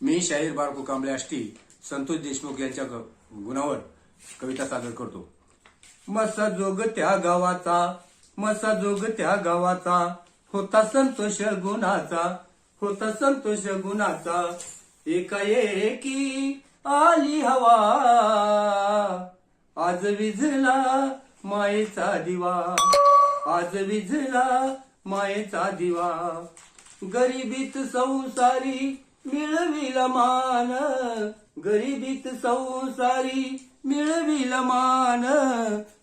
मी शाहीर बाळकू कांबळे आष्टी संतोष देशमुख यांच्या गुणावर कविता सादर करतो। मसा जोग त्या गावाचा, मसा जोग त्या गावाचा, होता संतोष गुणाचा, होता संतोष गुणाचा। एकाएकी आली हवा, आज विझला मायेचा दिवा, आज विझला मायेचा दिवा। गरिबीत संसारी मिळविल मान, गरिबीत संसारी मिळविल मान।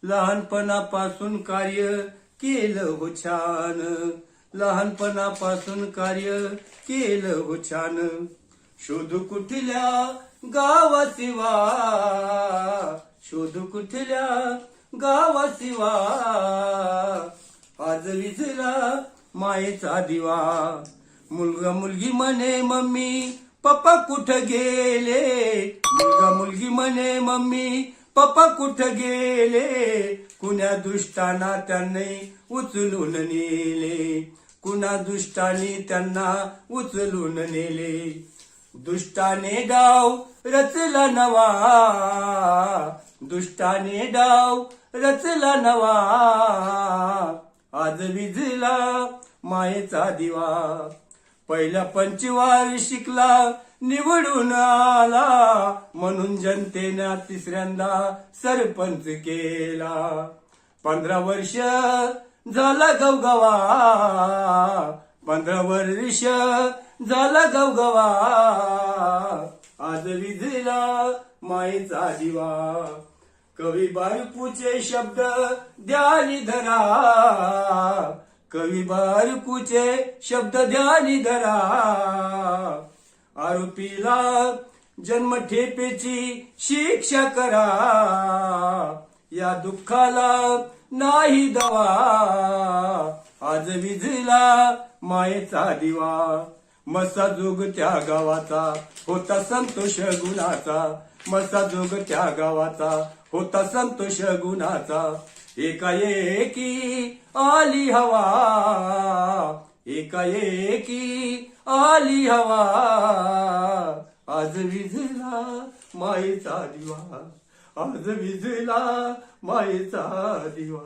लहानपणापासून कार्य केलं हो छान, लहानपणापासून कार्य केलं हो छान। शोध कुठल्या गावासिवा, शोध कुठल्या गावासिवा, आज विझला मायेचा दिवा। मुलगा मुलगी म्हणे मम्मी पप्पा कुठं गेले, मुलगा मुलगी म्हणे मम्मी पप्पा कुठं गेले। कुण्या दुष्टाना त्यांनी उचलून नेले, कुणा दुष्टाने त्यांना उचलून नेले। दुष्टाने डाव रचला नवा, दुष्टाने डाव रचला नवा। आज विझला मायेचा दिवा। पहिल्या पंचवार्षिकला निवडून आला, म्हणून जनतेने तिसऱ्यांदा सरपंच केला। 15 वर्ष झाला गवगवा, 15 वर्ष झाला गवगवा। आज विझला मायेचा दिवा। कवी बारकूचे शब्द ध्यानी धरा, कवी बारकूचे शब्द ध्यानी धरा। आरोपीला जन्मठेपेची शिक्षा करा, या दुःखाला नाही दवा। आज विझला मायेचा दिवा। मसा जोग त्या गावाचा, होता संतोष गुणाचा, मसा जोग त्या गावाचा, होता संतोष गुणाचा। एकाएकी आली हवा, एकाएकी आली हवा, आज विझला मायेचा दिवा, आज विझला मायेचा दिवा।